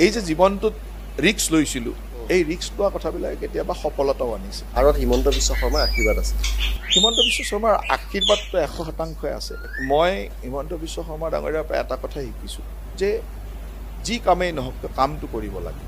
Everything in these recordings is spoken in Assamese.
এই যে জীৱনটোত ৰিস্ক লৈছিলোঁ এই ৰিস্ক লোৱা কথাবিলাক কেতিয়াবা সফলতাও আনিছে। আৰু হিমন্ত বিশ্ব শৰ্মাৰ আশীৰ্বাদ আছে। হিমন্ত বিশ্ব শৰ্মাৰ আশীৰ্বাদটো 100% আছে। মই হিমন্ত বিশ্ব শৰ্মা ডাঙৰীয়াৰ পৰা এটা কথা শিকিছোঁ যে যি কামেই নহওক কামটো কৰিব লাগে,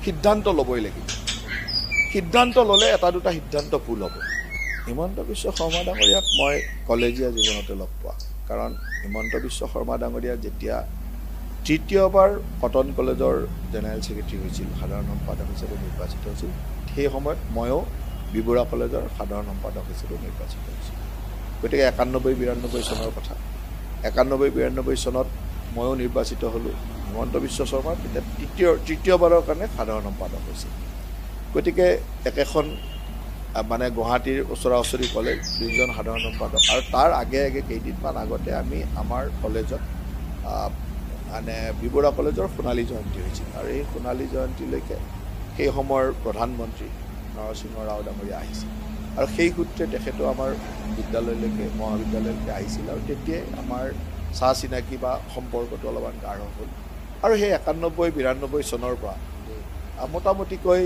সিদ্ধান্ত ল'বই লাগিব। সিদ্ধান্ত ল'লে এটা দুটা সিদ্ধান্ত ভুল হ'ব। হিমন্ত বিশ্ব শৰ্মা ডাঙৰীয়াক মই কলেজীয়া জীৱনতে লগ পোৱা, কাৰণ হিমন্ত বিশ্ব শৰ্মা ডাঙৰীয়া যেতিয়া তৃতীয়বাৰ কটন কলেজৰ জেনেৰেল ছেক্ৰেটাৰী হৈছিল, সাধাৰণ সম্পাদক হিচাপে নিৰ্বাচিত হৈছিল, সেই সময়ত ময়ো বি বৰুৱা কলেজৰ সাধাৰণ সম্পাদক হিচাপে নিৰ্বাচিত হৈছিল। গতিকে 91-92 চনৰ কথা। 91-92 চনত ময়ো নিৰ্বাচিত হ'লোঁ। হিমন্ত বিশ্ব শৰ্মা তেতিয়া তৃতীয়বাৰৰ কাৰণে সাধাৰণ সম্পাদক হৈছিল। গতিকে একেখন মানে গুৱাহাটীৰ ওচৰা ওচৰি কলেজ, দুইজন সাধাৰণ সম্পাদক, আৰু তাৰ আগে আগে কেইদিনমান আগতে আমি আমাৰ কলেজত মানে বি বৰুৱা কলেজৰ সোণালী জয়ন্তী হৈছিল। আৰু এই সোণালী জয়ন্তীলৈকে সেই সময়ৰ প্ৰধানমন্ত্ৰী নৰসিংহ ৰাও ডাঙৰীয়া আহিছিল, আৰু সেই সূত্ৰে তেখেতো আমাৰ বিদ্যালয়লৈকে মহাবিদ্যালয়লৈকে আহিছিল, আৰু তেতিয়াই আমাৰ চাহ চিনাকি বা সম্পৰ্কটো অলপমান গাঢ় হ'ল। আৰু সেই 91-92 চনৰ পৰা মোটামুটিকৈ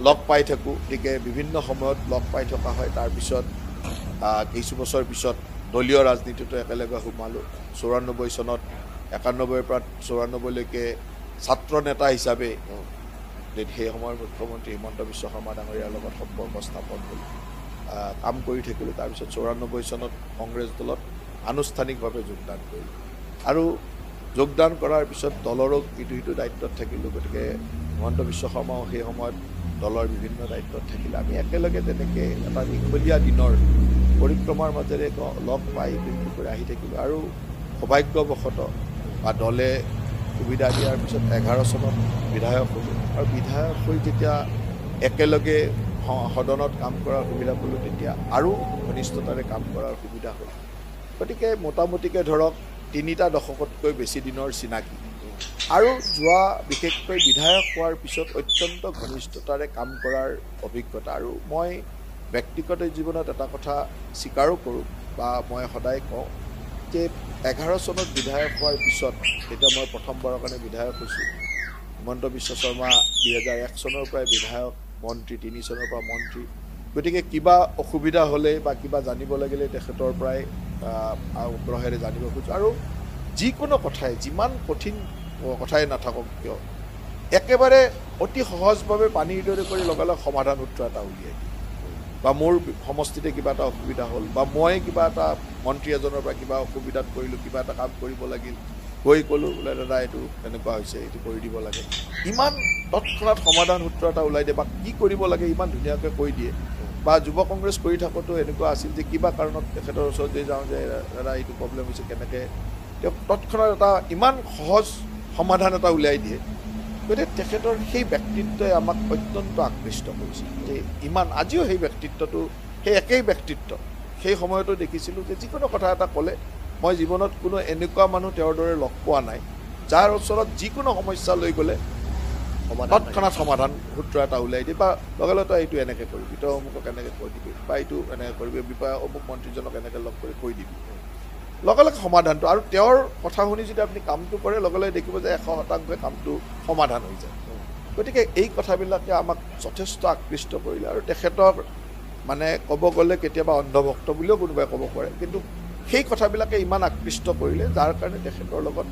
লগ পাই থাকোঁ। গতিকে বিভিন্ন সময়ত লগ পাই থকা হয়। তাৰপিছত কিছু বছৰ পিছত দলীয় ৰাজনীতিটো একেলগে সোমালোঁ। 94 চনত 91-ৰ পৰা 94লৈকে ছাত্ৰ নেতা হিচাপে সেই সময়ৰ মুখ্যমন্ত্ৰী হিমন্ত বিশ্ব শৰ্মা ডাঙৰীয়াৰ লগত সম্পৰ্ক স্থাপন হ'ল, কাম কৰি থাকিলোঁ। তাৰপিছত 94 চনত কংগ্ৰেছ দলত আনুষ্ঠানিকভাৱে যোগদান কৰিলোঁ, আৰু যোগদান কৰাৰ পিছত দলৰো ইটো দায়িত্বত থাকিলোঁ। গতিকে হিমন্ত বিশ্ব শৰ্মাও সেই সময়ত দলৰ বিভিন্ন দায়িত্বত থাকিলে। আমি একেলগে তেনেকৈ এটা দীঘলীয়া দিনৰ পৰিক্ৰমাৰ মাজেৰে লগ পাই কৰি আহি থাকিলোঁ। আৰু সৌভাগ্যবশতঃ বা দলে সুবিধা দিয়াৰ পিছত 11 চনত বিধায়ক হ'লোঁ, আৰু বিধায়ক হৈ যেতিয়া একেলগে সদনত কাম কৰাৰ সুবিধা পালোঁ, তেতিয়া আৰু ঘনিষ্ঠতাৰে কাম কৰাৰ সুবিধা হ'ল। গতিকে মোটামুটিকৈ ধৰক 3টা দশকতকৈ বেছি দিনৰ চিনাকি, আৰু যোৱা বিশেষকৈ বিধায়ক হোৱাৰ পিছত অত্যন্ত ঘনিষ্ঠতাৰে কাম কৰাৰ অভিজ্ঞতা। আৰু মই ব্যক্তিগত জীৱনত এটা কথা স্বীকাৰো কৰোঁ, বা মই সদায় কওঁ যে 11 চনত বিধায়ক হোৱাৰ পিছত, যেতিয়া মই প্ৰথমবাৰৰ কাৰণে বিধায়ক হৈছোঁ, হিমন্ত বিশ্ব শৰ্মা 2001 চনৰ পৰাই বিধায়ক, মন্ত্ৰী 3 চনৰ পৰা মন্ত্ৰী। গতিকে কিবা অসুবিধা হ'লে বা কিবা জানিব লাগিলে তেখেতৰ পৰাই আগ্ৰহেৰে জানিব খোজোঁ। আৰু যিকোনো কথাই, যিমান কঠিন কথাই নাথাকক কিয়, একেবাৰে অতি সহজভাৱে পানীৰ দৰে কৰি লগালগ সমাধান সূত্ৰ এটা উলিয়াই দিয়ে। বা মোৰ সমষ্টিতে কিবা এটা অসুবিধা হ'ল, বা মই কিবা এটা মন্ত্ৰী এজনৰ পৰা কিবা অসুবিধাত পৰিলোঁ, কিবা এটা কাম কৰিব লাগিল, গৈ ক'লোঁ বোলে দাদা এইটো এনেকুৱা হৈছে, এইটো কৰি দিব লাগে, ইমান তৎক্ষণাৎ সমাধান সূত্ৰ এটা ওলাই দিয়ে, বা কি কৰিব লাগে ইমান ধুনীয়াকৈ কৈ দিয়ে। বা যুৱ কংগ্ৰেছ কৰি থাকোঁতেও এনেকুৱা আছিল যে কিবা কাৰণত তেখেতৰ ওচৰত যে যাওঁ যে দাদা এইটো প্ৰব্লেম হৈছে কেনেকৈ, তেওঁ তৎক্ষণাৎ এটা ইমান সহজ সমাধান এটা উলিয়াই দিয়ে। গতিকে তেখেতৰ সেই ব্যক্তিত্বই আমাক অত্যন্ত আকৃষ্ট কৰিছিল। যে ইমান আজিও সেই ব্যক্তিত্বটো, সেই একেই ব্যক্তিত্ব। সেই সময়তো দেখিছিলোঁ যে যিকোনো কথা এটা ক'লে, মই জীৱনত কোনো এনেকুৱা মানুহ তেওঁৰ দৰে লগ পোৱা নাই, যাৰ ওচৰত যিকোনো সমস্যা লৈ গ'লে তৎক্ষণাৎ সমাধান সূত্ৰ এটা উলিয়াই দিয়ে, বা লগে লগে তই এইটো এনেকৈ কৰিবি, তই অমুকক এনেকৈ কৈ দিবি, বা এইটো এনেকৈ কৰিবি, বিষয়া অমুক মন্ত্ৰীজনক এনেকৈ লগ কৰি কৈ দিবি, লগে লগে সমাধানটো। আৰু তেওঁৰ কথা শুনি যদি আপুনি কামটো কৰে, লগে লগে দেখিব যে 100% কামটো সমাধান হৈ যায়। গতিকে এই কথাবিলাকে আমাক যথেষ্ট আকৃষ্ট কৰিলে। আৰু তেখেতক মানে ক'ব গ'লে কেতিয়াবা অন্ধভক্ত বুলিও কোনোবাই ক'ব পাৰে, কিন্তু সেই কথাবিলাকে ইমান আকৃষ্ট কৰিলে, যাৰ কাৰণে তেখেতৰ লগত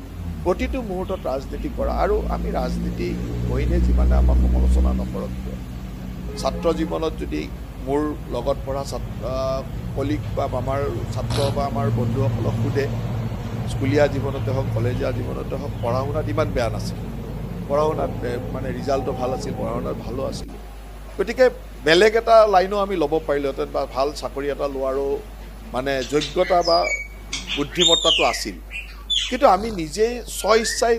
প্ৰতিটো মুহূৰ্তত ৰাজনীতি কৰা। আৰু আমি ৰাজনীতি হৈনে যিমানে আমাক সমালোচনা নকৰক কিয়, ছাত্ৰ জীৱনত যদি মোৰ লগত পঢ়া কলিগ বা আমাৰ ছাত্ৰ বা আমাৰ বন্ধুসকলক সোধে, স্কুলীয়া জীৱনতে হওক, কলেজীয়া জীৱনতে হওক, পঢ়া শুনাত ইমান বেয়া নাছিল, পঢ়া শুনাত মানে ৰিজাল্টটো ভাল আছিল, পঢ়া শুনাত ভালো আছিল। গতিকে বেলেগ এটা লাইনো আমি ল'ব পাৰিলোহেঁতেন, বা ভাল চাকৰি এটা লোৱাৰো মানে যোগ্যতা বা বুদ্ধিমত্তাটো আছিল। কিন্তু আমি নিজেই স্বইচ্ছাই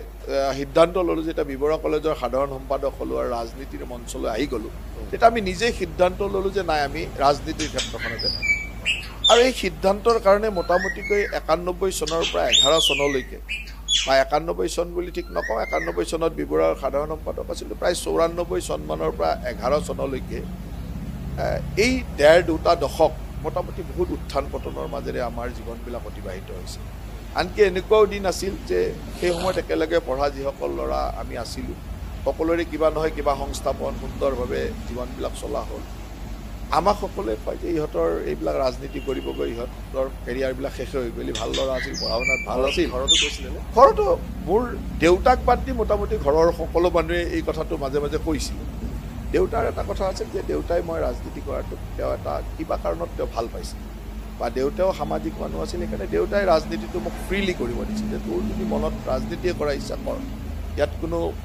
সিদ্ধান্ত ল'লোঁ, যেতিয়া বি বৰুৱা কলেজৰ সাধাৰণ সম্পাদক হ'লোঁ আৰু ৰাজনীতিৰ মঞ্চলৈ আহি গ'লোঁ, তেতিয়া আমি নিজেই সিদ্ধান্ত ল'লোঁ যে নাই, আমি ৰাজনীতিৰ ক্ষেত্ৰখনতে নাই। আৰু এই সিদ্ধান্তৰ কাৰণে মোটামুটিকৈ 91 চনৰ পৰা 11 চনলৈকে, বা 91 চন বুলি ঠিক নকওঁ, 91 চনত বি বৰুৱাৰ সাধাৰণ সম্পাদক আছিলোঁ, প্ৰায় 94 চনমানৰ পৰা 11 চনলৈকে এই 1.5-2টা দশক মোটামুটি বহুত উত্থান পতনৰ মাজেৰে আমাৰ জীৱনবিলাক অতিবাহিত হৈছে। আনকি এনেকুৱাও দিন আছিল যে সেই সময়ত একেলগে পঢ়া যিসকল ল'ৰা আমি আছিলোঁ সকলোৰে কিবা নহয় কিবা সংস্থাপন সুন্দৰভাৱে জীৱনবিলাক চলা হ'ল আমাক সকলোৱে কয় যে ইহঁতৰ এইবিলাক ৰাজনীতি কৰিব গৈ ইহঁতৰ কেৰিয়াৰবিলাক শেষ হৈ গ'ল ভাল ল'ৰা আছিল পঢ়া শুনাত ভাল আছিল ঘৰতো কৈছিলেনে ঘৰতো মোৰ দেউতাক বাদ দি মোটামুটি ঘৰৰ সকলো মানুহে এই কথাটো মাজে মাজে কৈছিল দেউতাৰ এটা কথা আছিল যে দেউতাই মই ৰাজনীতি কৰাটো তেওঁ এটা কিবা কাৰণত তেওঁ ভাল পাইছিল বা দেউতাও সামাজিক মানুহ আছিল সেইকাৰণে দেউতাই ৰাজনীতিটো মোক ফ্ৰীলি কৰিব দিছিল যে তোৰ যদি মনত ৰাজনীতিয়ে কৰা ইচ্ছা কৰ ইয়াত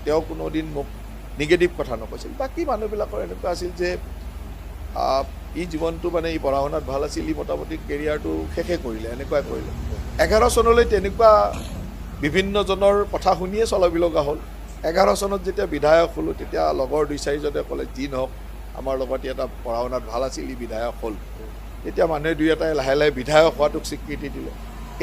তেওঁ কোনো দিন মোক নিগেটিভ কথা নকৈছিল বাকী মানুহবিলাকৰ এনেকুৱা আছিল যে ই জীৱনটো মানে ই পঢ়া শুনাত ভাল আছিল ই মোটামুটি কেৰিয়াৰটো শেষে কৰিলে এনেকুৱাই কৰিলে 11 চনলৈ তেনেকুৱা বিভিন্নজনৰ কথা শুনিয়ে চলাব লগা হ'ল 11 চনত যেতিয়া বিধায়ক হ'লোঁ তেতিয়া লগৰ 2-4জনে ক'লে যি নহওক আমাৰ লগত এটা পঢ়া শুনাত ভাল আছিল ই বিধায়ক হ'ল তেতিয়া মানুহে 2-এটাই লাহে লাহে বিধায়ক হোৱাটোক স্বীকৃতি দিলে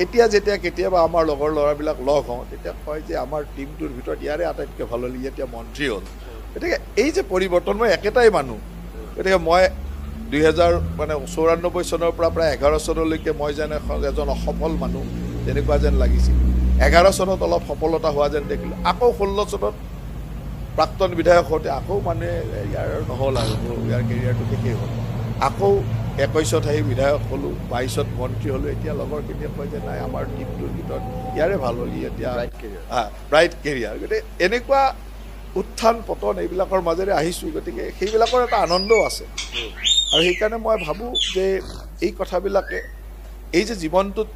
এতিয়া যেতিয়া কেতিয়াবা আমাৰ লগৰ ল'ৰাবিলাক লগ হওঁ তেতিয়া কয় যে আমাৰ টীমটোৰ ভিতৰত ইয়াৰে আটাইতকৈ ভাল হ'ল এতিয়া মন্ত্ৰী হ'ল গতিকে এই যে পৰিৱৰ্তন মই একেটাই মানুহ গতিকে মই 2094 চনৰ পৰা প্ৰায় 11 চনলৈকে মই যেন এজন অসফল মানুহ তেনেকুৱা যেন লাগিছিল 11 চনত অলপ সফলতা হোৱা যেন দেখিলোঁ আকৌ 16 চনত প্ৰাক্তন বিধায়ক হওঁতে আকৌ মানুহে ইয়াৰ নহ'ল আৰু ইয়াৰ কেৰিয়াৰটো শেষেই হ'ল আকৌ 21ত আহি বিধায়ক হ'লোঁ 22ত মন্ত্ৰী হ'লোঁ এতিয়া লগৰখিনিয়ে কয় যে নাই আমাৰ টীমটোৰ ভিতৰত ইয়াৰে ভাল হ'ল এতিয়া ব্ৰাইট কেৰিয়াৰ গতিকে এনেকুৱা উত্থান পতন এইবিলাকৰ মাজেৰে আহিছোঁ গতিকে সেইবিলাকৰ এটা আনন্দও আছে আৰু সেইকাৰণে মই ভাবোঁ যে এই কথাবিলাকে এই যে জীৱনটোত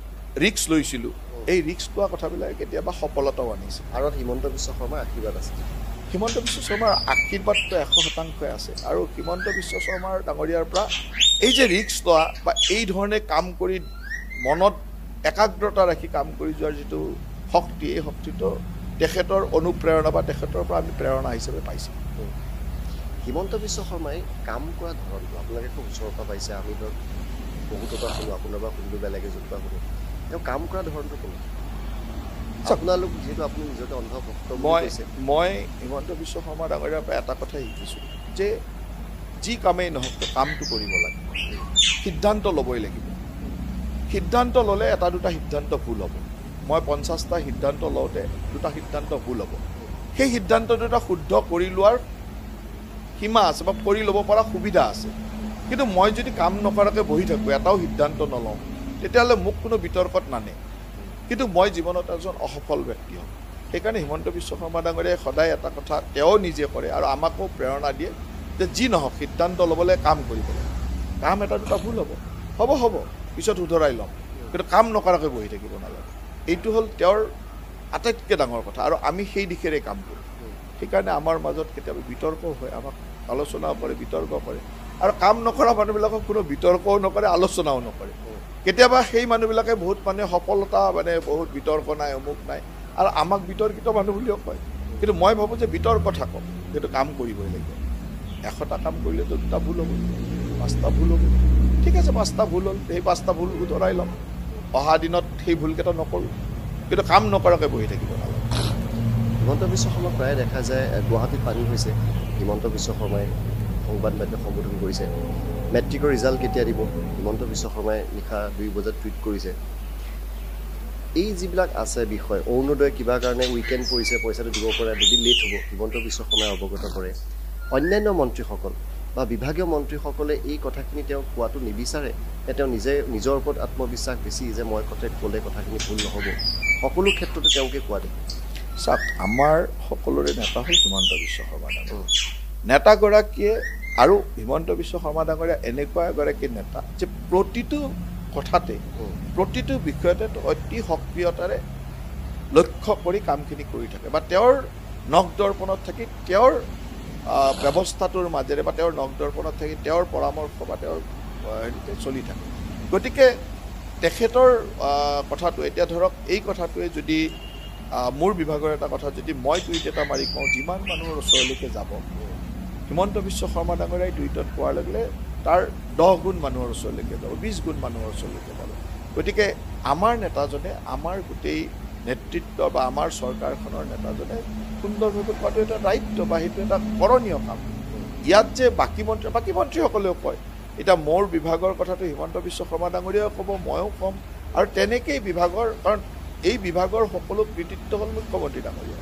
ৰিক্স লৈছিলোঁ এই ৰিক্স লোৱা কথাবিলাকে কেতিয়াবা সফলতাও আনিছে আৰু হিমন্ত বিশ্ব শৰ্মাৰ আশীৰ্বাদ আছে হিমন্ত বিশ্ব শৰ্মাৰ আশীৰ্বাদটো 100% আছে আৰু হিমন্ত বিশ্ব শৰ্মাৰ ডাঙৰীয়াৰ পৰা এই যে ৰিক্স লোৱা বা এই ধৰণে কাম কৰি মনত একাগ্ৰতা ৰাখি কাম কৰি যোৱাৰ যিটো শক্তি এই শক্তিটো তেখেতৰ অনুপ্ৰেৰণা বা তেখেতৰ পৰা আমি প্ৰেৰণা হিচাপে পাইছোঁ হিমন্ত বিশ্ব শৰ্মাই কাম কৰা ধৰণটো আপোনালোকে খুব ওচৰৰ পৰা পাইছে আমি ধৰক বহুতৰ পৰা শুনো আপোনাৰ পৰা শুনিলোঁ বেলেগে যোন পৰা শুনো তেওঁ কাম কৰা ধৰণটো কোনো আপোনালোক যিহেতু আপুনি নিজকে অন্ধভক্ত মই হিমন্ত বিশ্ব শৰ্মা ডাঙৰীয়াৰ পৰা এটা কথাই শিকিছোঁ যে যি কামেই নহওক কামটো কৰিব লাগে সিদ্ধান্ত ল'বই লাগিব সিদ্ধান্ত ল'লে এটা দুটা সিদ্ধান্ত ভুল হ'ব মই 50টা সিদ্ধান্ত লওঁতে 2টা সিদ্ধান্ত ভুল হ'ব সেই সিদ্ধান্ত দুটা শুদ্ধ কৰি লোৱাৰ সীমা আছে বা কৰি ল'ব পৰা সুবিধা আছে কিন্তু মই যদি কাম নকৰাকৈ বহি থাকোঁ এটাও সিদ্ধান্ত নলওঁ তেতিয়াহ'লে মোক কোনো বিতৰ্কত নানে কিন্তু মই জীৱনত এজন অসফল ব্যক্তি হ'ম সেইকাৰণে হিমন্ত বিশ্ব শৰ্মা ডাঙৰীয়াই সদায় এটা কথা তেওঁ নিজে কৰে আৰু আমাকো প্ৰেৰণা দিয়ে যে যি নহওক সিদ্ধান্ত ল'বলৈ কাম কৰিবলৈ কাম এটা দুটা ভুল হ'ব পিছত শুধৰাই ল'ম কিন্তু কাম নকৰাকৈ বহি থাকিব নালাগে এইটো হ'ল তেওঁৰ আটাইতকৈ ডাঙৰ কথা আৰু আমি সেই দিশেৰে কাম কৰোঁ সেইকাৰণে আমাৰ মাজত কেতিয়াবা বিতৰ্কও হয় আমাক আলোচনাও কৰে বিতৰ্ক কৰে আৰু কাম নকৰা মানুহবিলাকক কোনো বিতৰ্কও নকৰে আলোচনাও নকৰে কেতিয়াবা সেই মানুহবিলাকে বহুত মানুহে সফলতা বহুত বিতৰ্ক নাই অমুক নাই আৰু আমাক বিতৰ্কিত মানুহ বুলিও কয় কিন্তু মই ভাবোঁ যে বিতৰ্ক থাকক কিন্তু কাম কৰিবই লাগিব 100টা কাম কৰিলেতো 2টা ভুল হ'ব 5টা ভুল হ'ব ঠিক আছে 5টা ভুল হ'ল সেই 5টা ভুল শুধৰাই ল'ম অহা দিনত সেই ভুলকেইটা নকৰোঁ কিন্তু কাম নকৰাকৈ বহি থাকিব নালাগে হিমন্ত বিশ্ব শৰ্মা প্ৰায়ে দেখা যায় গুৱাহাটীত পানী হৈছে হিমন্ত বিশ্ব শৰ্মাই সংবাদ মাধ্যম সম্বোধন কৰিছে মেট্ৰিকৰ ৰিজাল্ট কেতিয়া দিব হিমন্ত বিশ্ব শৰ্মাই নিশা 2 বজাত টুইট কৰিছে এই যিবিলাক আছে বিষয় অৰুণোদয় কিবা কাৰণে উইকেণ্ড পৰিছে পইচাটো দিব পৰা দুদিন লেট হ'ব হিমন্ত বিশ্ব শৰ্মাই অৱগত কৰে অন্যান্য মন্ত্ৰীসকল বা বিভাগীয় মন্ত্ৰীসকলে এই কথাখিনি তেওঁ কোৱাটো নিবিচাৰে তেওঁ নিজৰ ওপৰত আত্মবিশ্বাস বেছি যে মই ক'লে কথাখিনি ভুল নহ'ব সকলো ক্ষেত্ৰতে তেওঁকে কোৱা দেখোঁ চাওক আমাৰ সকলোৰে নেতা হ'ল হিমন্ত বিশ্ব শৰ্মা ডাঙৰীয়া নেতাগৰাকীয়ে আৰু হিমন্ত বিশ্ব শৰ্মা ডাঙৰীয়া এনেকুৱা এগৰাকী নেতা যে প্ৰতিটো কথাতে প্ৰতিটো বিষয়তে অতি সক্ৰিয়তাৰে লক্ষ্য কৰি কামখিনি কৰি থাকে বা তেওঁৰ নখ দৰ্পণত থাকি তেওঁৰ ব্যৱস্থাটোৰ মাজেৰে বা তেওঁৰ নখ দৰ্পণত থাকি তেওঁৰ পৰামৰ্শ বা তেওঁৰ হেৰিতে চলি থাকে গতিকে তেখেতৰ কথাটো এতিয়া ধৰক এই কথাটোৱে যদি মোৰ বিভাগৰ এটা কথা যদি মই টুইট এটা মাৰি কওঁ যিমান মানুহৰ ওচৰলৈকে যাব হিমন্ত বিশ্ব শৰ্মা ডাঙৰীয়াই টুইটত কোৱাৰ লগে তাৰ 10 গুণ মানুহৰ ওচৰলৈকে যাব 20 গুণ মানুহৰ ওচৰলৈকে যাব গতিকে আমাৰ নেতাজনে আমাৰ গোটেই নেতৃত্ব বা আমাৰ চৰকাৰখনৰ নেতাজনে সুন্দৰভাৱে কোৱাটো এটা দায়িত্ব বা সেইটো এটা কৰণীয় কাম ইয়াত যে বাকী মন্ত্ৰীসকলেও কয় এটা মোৰ বিভাগৰ কথাটো হিমন্ত বিশ্ব শৰ্মা ডাঙৰীয়াও ক'ব ময়ো ক'ম আৰু তেনেকেই বিভাগৰ কাৰণ এই বিভাগৰ সকলো কৃতিত্ব হ'ল মুখ্যমন্ত্ৰী ডাঙৰীয়া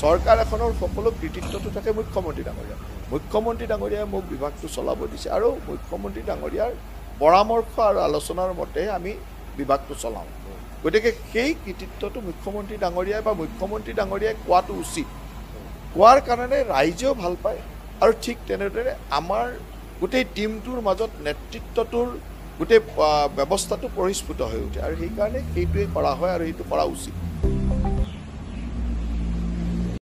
চৰকাৰ এখনৰ সকলো কৃতিত্বটো থাকে মুখ্যমন্ত্ৰী ডাঙৰীয়া মুখ্যমন্ত্ৰী ডাঙৰীয়াই মোক বিভাগটো চলাব দিছে আৰু মুখ্যমন্ত্ৰী ডাঙৰীয়াৰ পৰামৰ্শ আৰু আলোচনাৰ মতে আমি বিভাগটো চলাওঁ গতিকে সেই কৃতিত্বটো মুখ্যমন্ত্ৰী ডাঙৰীয়াই বা মুখ্যমন্ত্ৰী ডাঙৰীয়াই কোৱাটো উচিত কোৱাৰ কাৰণে ৰাইজেও ভাল পায় আৰু ঠিক তেনেদৰে আমাৰ গোটেই টিমটোৰ মাজত নেতৃত্বটোৰ গোটেই ব্যৱস্থাটো পৰিস্ফুট হৈ উঠে আৰু সেইকাৰণে সেইটোৱে কৰা হয় আৰু সেইটো কৰা উচিত